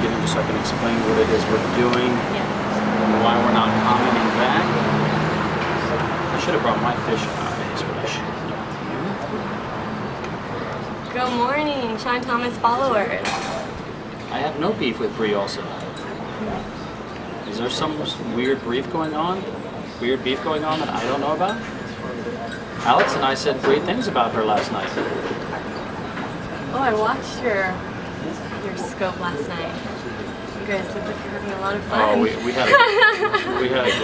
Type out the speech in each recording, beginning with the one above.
beginning just so I can explain what it is we're doing and why we're not commenting back. I should have brought my fish eyes, but I should not. Good morning, Shawn Thomas followers. I have no beef with Bree also. Is there some weird beef going on? Weird beef going on that I don't know about? Alex and I said great things about her last night. Oh, I watched your scope last night. You guys look like you're having a lot of fun. Oh, we had a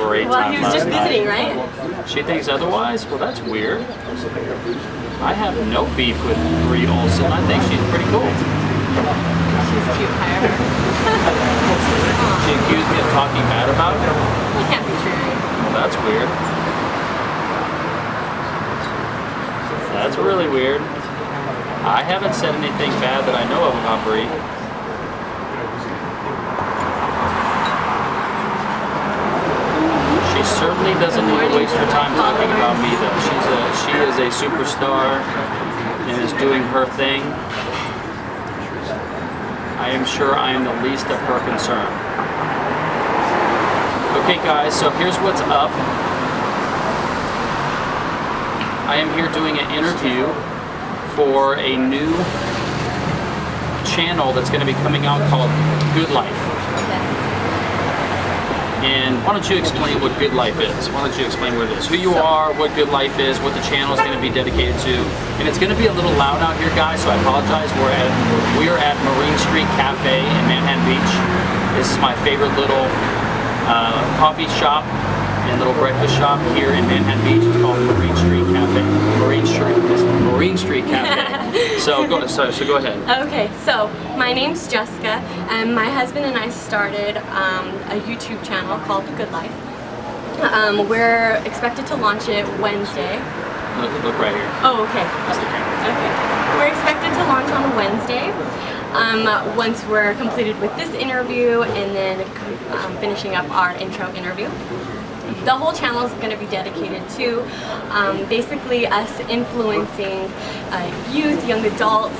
great time last night. Well, he was just visiting, right? She thinks otherwise? Well, that's weird. I have no beef with Bree Olsen. I think she's pretty cool. She's cute, hire her. She accused me of talking bad about her? That can't be true. Well, that's weird. That's really weird. I haven't said anything bad that I know of about Bree. She certainly doesn't need to waste her time talking about me, though. She is a superstar and is doing her thing. I am sure I am the least of her concern. Okay, guys, so here's what's up. I am here doing an interview for a new channel that's going to be coming out called Good Life. And why don't you explain what Good Life is? Why don't you explain what it is? Who you are, what Good Life is, what the channel is going to be dedicated to. And it's going to be a little loud out here, guys, so I apologize. We are at Marine Street Cafe in Manhattan Beach. This is my favorite little coffee shop and little breakfast shop here in Manhattan Beach. It's called Marine Street Cafe. Marine Street Cafe. So go ahead. Okay, so my name's Jessica, and my husband and I started a YouTube channel called The Good Life. We're expected to launch it Wednesday. Look right here. Oh, okay. That's the camera. Okay. We're expected to launch on Wednesday. Once we're completed with this interview and then finishing up our intro interview. The whole channel is going to be dedicated to basically us influencing youth, young adults,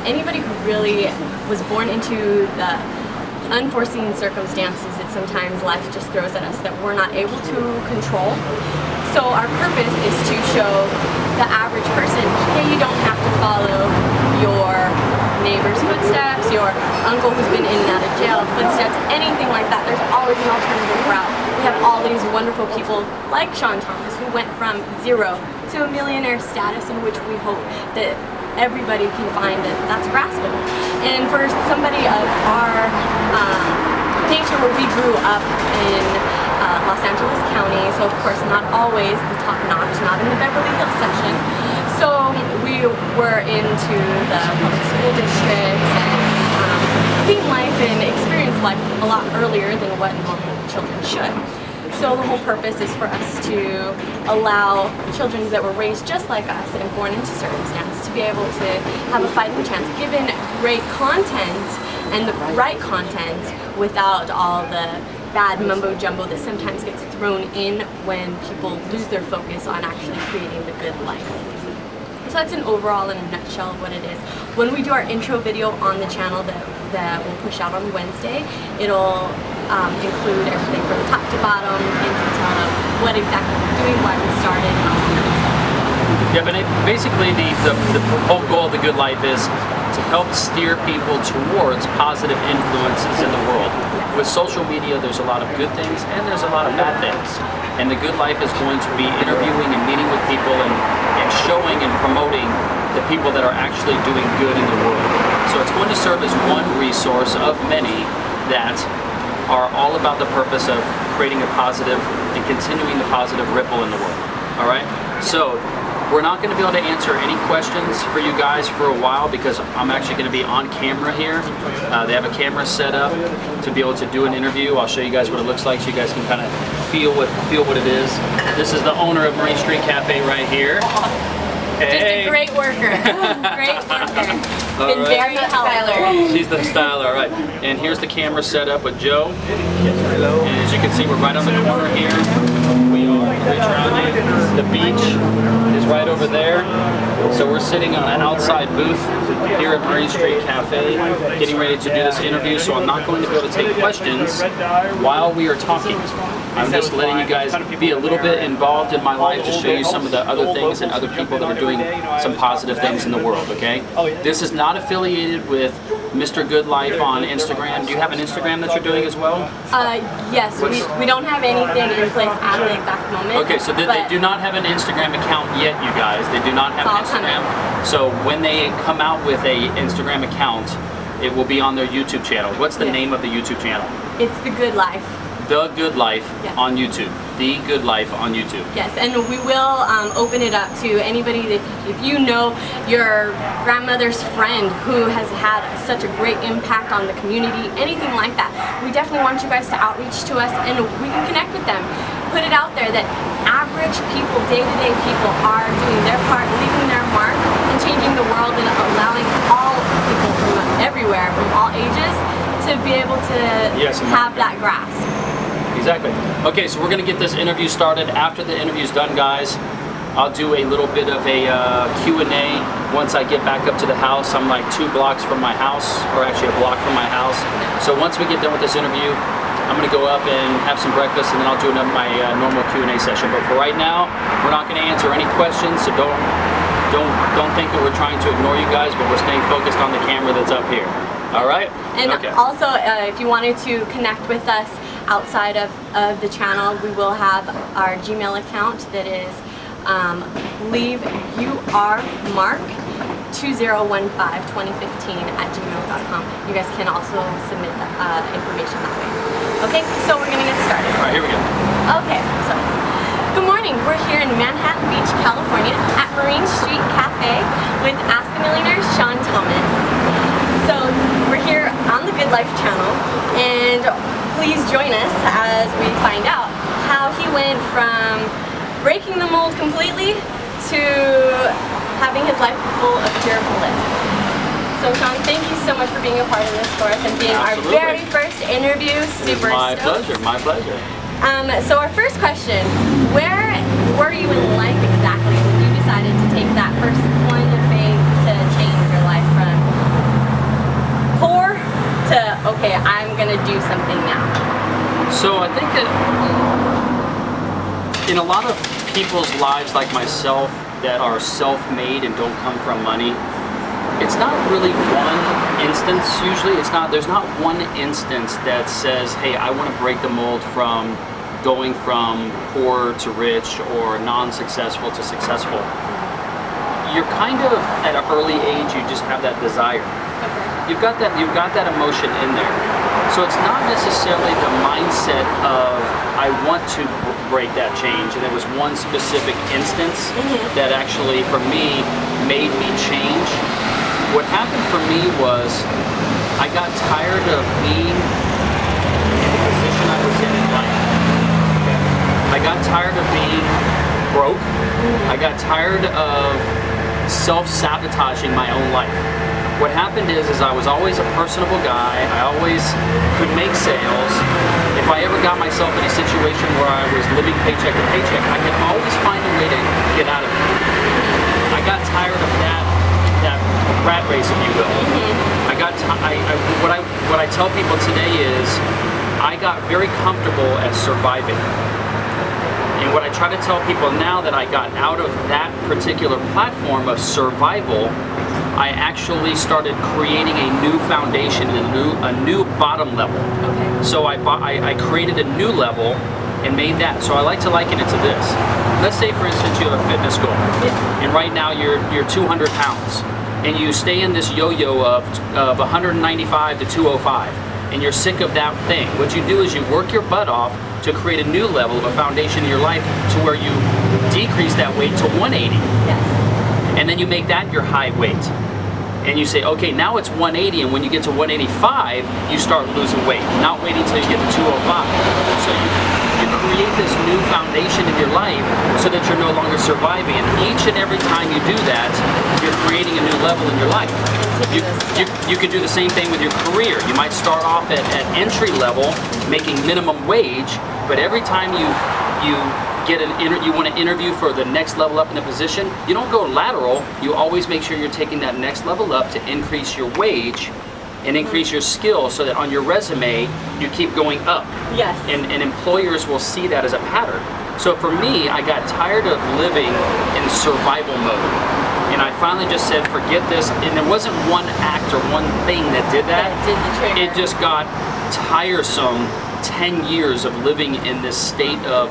anybody who really was born into the unforeseen circumstances that sometimes life just throws at us that we're not able to control. So our purpose is to show the average person, hey, you don't have to follow your neighbor's footsteps, your uncle who's been in and out of jail footsteps, anything like that. There's always an alternative route. We have all these wonderful people like Shawn Thomas who went from zero to a millionaire status, in which we hope that everybody can find that that's graspable. And for somebody of our nature, where we grew up in Los Angeles County, so of course not always the top notch, not in the Beverly Hills section. So we were into the public school districts and seen life and experienced life a lot earlier than what normal children should. So the whole purpose is for us to allow children that were raised just like us and born into circumstance to be able to have a fighting chance, given great content and the right content without all the bad mumbo jumbo that sometimes gets thrown in when people lose their focus on actually creating the good life. So that's an overall, in a nutshell, of what it is. When we do our intro video on the channel that we'll push out on Wednesday, it'll include everything from top to bottom in detail of what exactly we're doing, why we started, and all that kind of stuff. Yeah, but basically the whole goal of The Good Life is to help steer people towards positive influences in the world. With social media, there's a lot of good things and there's a lot of bad things. And The Good Life is going to be interviewing and meeting with people and showing and promoting the people that are actually doing good in the world. So it's going to serve as one resource of many that are all about the purpose of creating a positive and continuing the positive ripple in the world. All right? So we're not going to be able to answer any questions for you guys for a while because I'm actually going to be on camera here. They have a camera set up to be able to do an interview. I'll show you guys what it looks like so you guys can kind of feel what it is. This is the owner of Marine Street Cafe right here. Hey. Just a great worker. Great worker. Been very helpful. She's the styler, all right. And here's the camera set up with Joe. And as you can see, we're right on the corner here. We are reach around you. The beach is right over there. So we're sitting on an outside booth here at Marine Street Cafe, getting ready to do this interview. So I'm not going to be able to take questions while we are talking. I'm just letting you guys be a little bit involved in my life to show you some of the other things and other people that are doing some positive things in the world, okay? This is not affiliated with Mr. Good Life on Instagram. Do you have an Instagram that you're doing as well? Yes, we don't have anything in place at the exact moment. Okay, so they do not have an Instagram account yet, you guys. They do not have an Instagram. So when they come out with a Instagram account, it will be on their YouTube channel. What's the name of the YouTube channel? It's The Good Life. The Good Life on YouTube. The Good Life on YouTube. Yes, and we will open it up to anybody that if you know your grandmother's friend who has had such a great impact on the community, anything like that. We definitely want you guys to outreach to us and we can connect with them. Put it out there that average people, day-to-day people are doing their part, leaving their mark and changing the world and allowing all people from everywhere, from all ages, to be able to have that grasp. Exactly. Okay, so we're going to get this interview started. After the interview's done, guys, I'll do a little bit of a Q&A once I get back up to the house. I'm like 2 blocks from my house, or actually a block from my house. So once we get done with this interview, I'm going to go up and have some breakfast, and then I'll do my normal Q&A session. But for right now, we're not going to answer any questions, so don't think that we're trying to ignore you guys, but we're staying focused on the camera that's up here. All right? And also, if you wanted to connect with us outside of the channel, we will have our Gmail account that is leaveyourmark20152015@gmail.com. You guys can also submit information that way. Okay, so we're gonna get started. All right, here we go. Okay, so good morning. We're here in Manhattan Beach, California at Marine Street Cafe with Ask a Millionaire, Shawn Thomas. So we're here on the Good Life channel, and please join us as we find out how he went from breaking the mold completely to having his life full of pure bliss. So Shawn, thank you so much for being a part of this for us and being our very first interview. Super stoked. Pleasure, my pleasure. So our first question, where were you in life exactly when you decided to take that first plunge of faith to change your life from poor to, okay, I'm gonna do something now? So I think that in a lot of people's lives like myself that are self-made and don't come from money, it's not really one instance usually. There's not one instance that says, hey, I want to break the mold from going from poor to rich or non-successful to successful. You're kind of at an early age, you just have that desire. You've got that emotion in there. So it's not necessarily the mindset of I want to break that change, and there was one specific instance that actually for me made me change. What happened for me was I got tired of being in the position I was in life. I got tired of being broke. I got tired of self-sabotaging my own life. What happened is I was always a personable guy. I always could make sales. If I ever got myself in a situation where I was living paycheck to paycheck, I could always find a way to get out of it. I got tired of that rat race, if you will. What I tell people today is I got very comfortable at surviving. And what I try to tell people now that I got out of that particular platform of survival, I actually started creating a new foundation and a new bottom level. Okay. So I created a new level and made that. So I like to liken it to this. Let's say, for instance, you have a fitness goal, and right now you're 200 pounds, and you stay in this yo-yo of 195 to 205, and you're sick of that thing. What you do is you work your butt off to create a new level of a foundation in your life to where you decrease that weight to 180. Yes. And then you make that your high weight. And you say, okay, now it's 180, and when you get to 185, you start losing weight, not waiting until you get to 205. So you create this new foundation in your life so that you're no longer surviving. And each and every time you do that, you're creating a new level in your life. You could do the same thing with your career. You might start off at entry level, making minimum wage, but every time you you want to interview for the next level up in the position, you don't go lateral. You always make sure you're taking that next level up to increase your wage and increase your skill, so that on your resume you keep going up. Yes. And employers will see that as a pattern. So for me, I got tired of living in survival mode, and I finally just said, forget this. And there wasn't one act or one thing that did that. That did the trigger. It just got tiresome. 10 years of living in this state of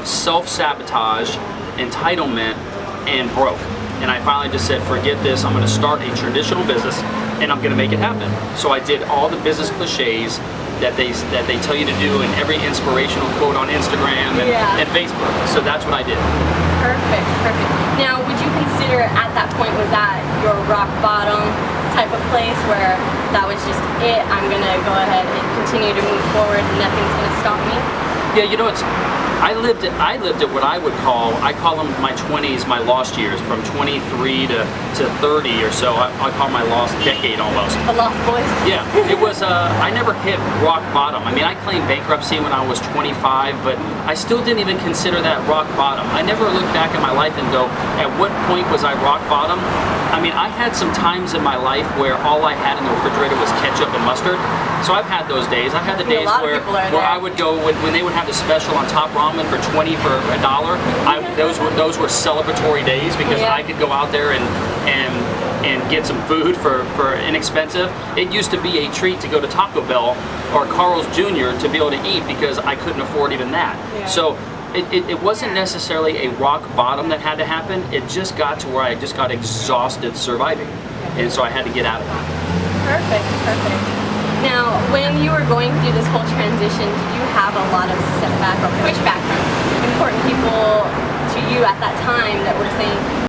self-sabotage, entitlement, and broke. And I finally just said, forget this. I'm going to start a traditional business, and I'm going to make it happen. So I did all the business cliches that they tell you to do in every inspirational quote on Instagram and Facebook. So that's what I did. Perfect, perfect. Now, would you consider at that point, was that your rock bottom type of place where that was just it? I'm going to go ahead and continue to move forward and nothing's going to stop me? Yeah, you know, I lived at what I would call them my 20s, my lost years, from 23 to 30 or so. I call my lost decade almost. The lost boys? Yeah, it was, I never hit rock bottom. I mean, I claimed bankruptcy when I was 25, but I still didn't even consider that rock bottom. I never looked back at my life and go, at what point was I rock bottom? I mean, I had some times in my life where all I had in the refrigerator was ketchup and mustard. So I've had those days. I've had the days where I would go, when they would have the special on top ramen for 20 for $1, those were celebratory days, because I could go out there and get some food for inexpensive. It used to be a treat to go to Taco Bell or Carl's Jr. to be able to eat, because I couldn't afford even that. Yeah. So it wasn't necessarily a rock bottom that had to happen. It just got to where I just got exhausted surviving, and so I had to get out of it. Perfect, perfect. Now, when you were going through this whole transition, did you have a lot of setback or pushback from important people to you at that time that were saying,